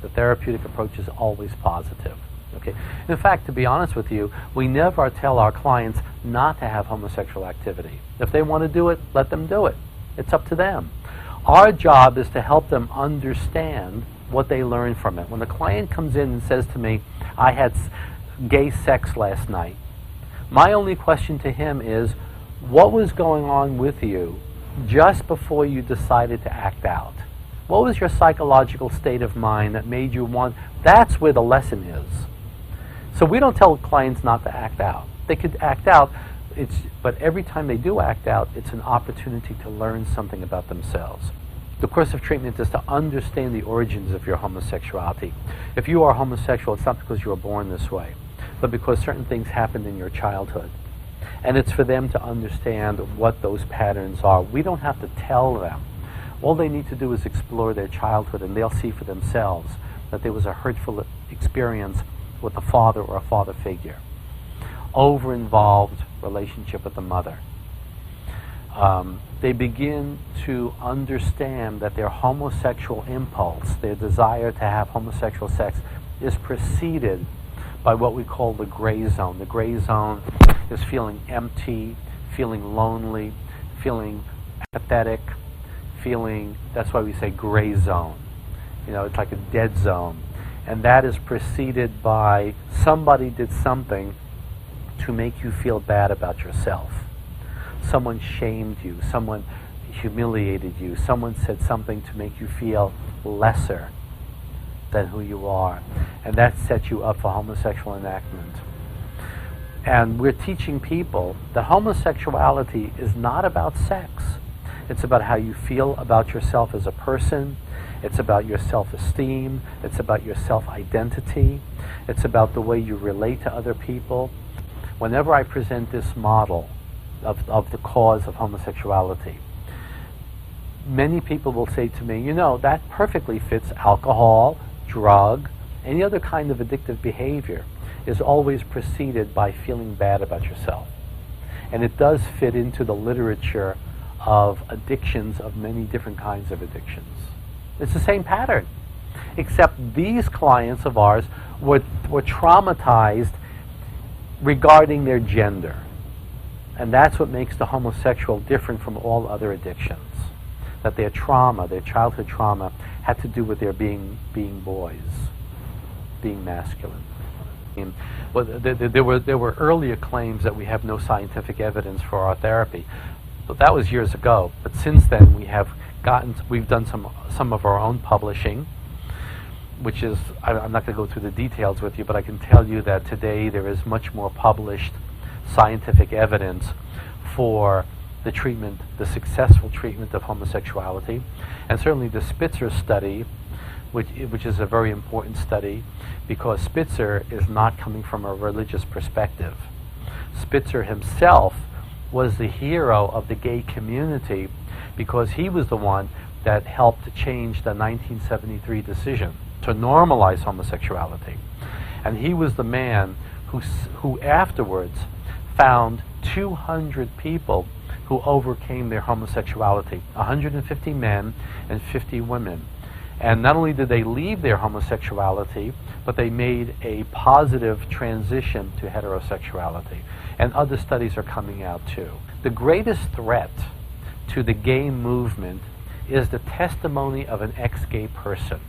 The therapeutic approach is always positive. Okay. In fact, to be honest with you, we never tell our clients not to have homosexual activity. If they want to do it, let them do it. It's up to them. Our job is to help them understand what they learn from it. When the client comes in and says to me, I had gay sex last night, my only question to him is, what was going on with you just before you decided to act out? What was your psychological state of mind that made you want? That's where the lesson is. So we don't tell clients not to act out. They could act out, but every time they do act out, it's an opportunity to learn something about themselves. The course of treatment is to understand the origins of your homosexuality. If you are homosexual, it's not because you were born this way, but because certain things happened in your childhood. And it's for them to understand what those patterns are. We don't have to tell them. All they need to do is explore their childhood, and they'll see for themselves that there was a hurtful experience with a father or a father figure. Over-involved relationship with the mother. They begin to understand that their homosexual impulse, their desire to have homosexual sex, is preceded by what we call the gray zone. The gray zone is feeling empty, feeling lonely, feeling apathetic, that's why we say gray zone. You know, it's like a dead zone. And that is preceded by somebody did something to make you feel bad about yourself. Someone shamed you, someone humiliated you, someone said something to make you feel lesser than who you are. And that sets you up for homosexual enactment. And we're teaching people that homosexuality is not about sex. It's about how you feel about yourself as a person. It's about your self-esteem. It's about your self-identity. It's about the way you relate to other people. Whenever I present this model of the cause of homosexuality, many people will say to me, you know, that perfectly fits alcohol, drug, any other kind of addictive behavior is always preceded by feeling bad about yourself. And it does fit into the literature of addictions, of many different kinds of addictions. It's the same pattern, except these clients of ours were traumatized regarding their gender. And that's what makes the homosexual different from all other addictions. That their trauma, their childhood trauma, had to do with their being boys, being masculine. Well, there were earlier claims that we have no scientific evidence for our therapy. But that was years ago. But since then, we've done some of our own publishing, which is, I'm not going to go through the details with you, but I can tell you that today there is much more published scientific evidence for the treatment, the successful treatment of homosexuality. And certainly the Spitzer study, which is a very important study, because Spitzer is not coming from a religious perspective. Spitzer himself was the hero of the gay community because he was the one that helped to change the 1973 decision to normalize homosexuality. And he was the man who afterwards found 200 people who overcame their homosexuality, 150 men and 50 women. And not only did they leave their homosexuality, but they made a positive transition to heterosexuality. And other studies are coming out too. The greatest threat to the gay movement is the testimony of an ex-gay person.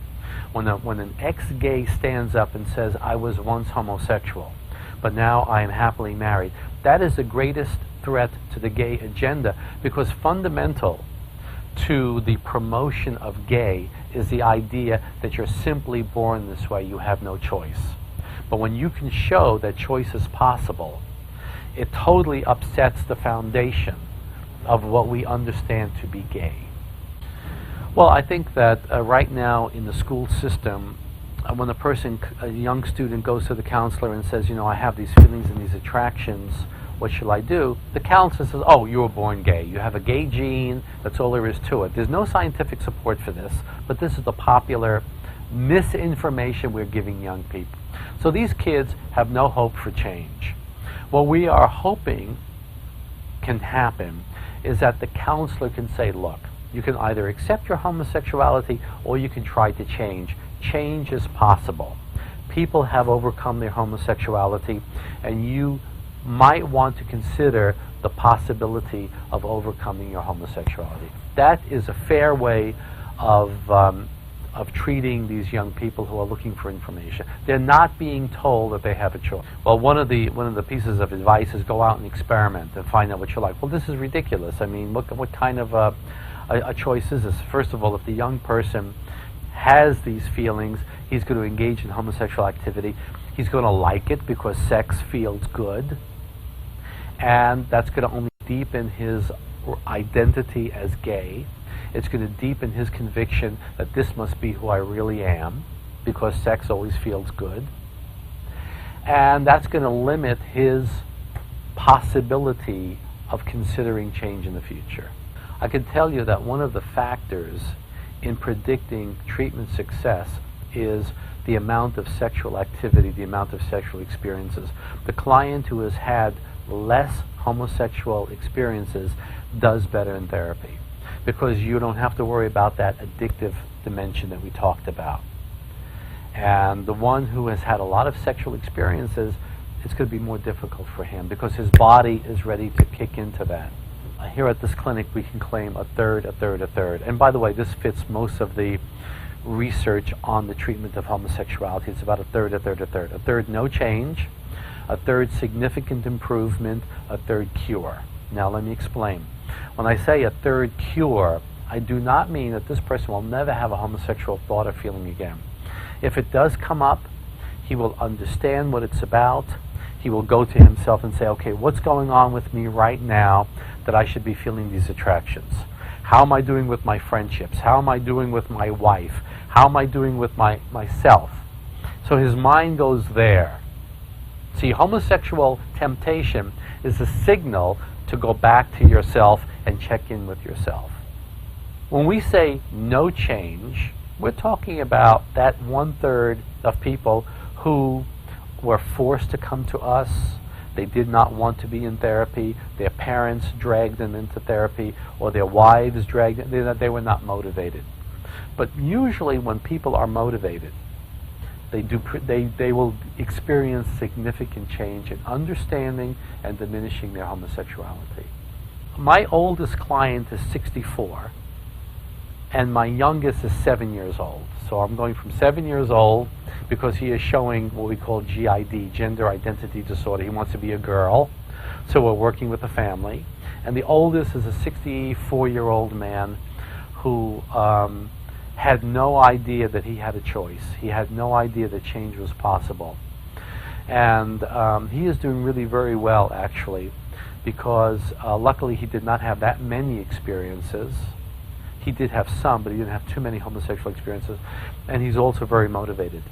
When an ex-gay stands up and says, I was once homosexual, but now I am happily married, that is the greatest threat to the gay agenda, because fundamental to the promotion of gay is the idea that you're simply born this way, you have no choice. But when you can show that choice is possible, it totally upsets the foundation of what we understand to be gay. Well, I think that right now in the school system, when a young student goes to the counselor and says, you know, I have these feelings and these attractions, what shall I do? The counselor says, oh, you were born gay. You have a gay gene. That's all there is to it. There's no scientific support for this, but this is the popular misinformation we're giving young people. So these kids have no hope for change. What we are hoping can happen is that the counselor can say, look, you can either accept your homosexuality or you can try to change. change is possible. People have overcome their homosexuality, and you might want to consider the possibility of overcoming your homosexuality. That is a fair way of treating these young people who are looking for information. They're not being told that they have a choice. Well, one of the pieces of advice is go out and experiment and find out what you like. Well, this is ridiculous. I mean, what kind of a choice is this? First of all, if the young person has these feelings, he's going to engage in homosexual activity. He's going to like it because sex feels good, and that's going to only deepen his identity as gay. It's going to deepen his conviction that this must be who I really am, because sex always feels good. And that's going to limit his possibility of considering change in the future. I can tell you that one of the factors in predicting treatment success is the amount of sexual activity, the amount of sexual experiences. The client who has had less homosexual experiences does better in therapy, because you don't have to worry about that addictive dimension that we talked about. And the one who has had a lot of sexual experiences, it's going to be more difficult for him because his body is ready to kick into that. Here at this clinic, we can claim a third, a third, a third. And by the way, this fits most of the research on the treatment of homosexuality. It's about a third, a third, a third. A third, no change. A third, significant improvement. A third, cure. Now, let me explain. When I say a third cure, I do not mean that this person will never have a homosexual thought or feeling again. If it does come up, he will understand what it's about. He will go to himself and say, okay, what's going on with me right now that I should be feeling these attractions? How am I doing with my friendships? How am I doing with my wife? How am I doing with myself? So his mind goes there. See, homosexual temptation is a signal to go back to yourself and check in with yourself. When we say no change, we're talking about that 1/3 of people who were forced to come to us. They did not want to be in therapy. Their parents dragged them into therapy, or their wives dragged them. They were not motivated. But usually when people are motivated, they will experience significant change in understanding and diminishing their homosexuality. My oldest client is 64, and my youngest is 7 years old. So I'm going from 7 years old because he is showing what we call GID, gender identity disorder. He wants to be a girl, so we're working with a family. And the oldest is a 64-year-old man who had no idea that he had a choice. He had no idea that change was possible. And he is doing really very well, actually, because luckily he did not have that many experiences. He did have some, but he didn't have too many homosexual experiences. And he's also very motivated.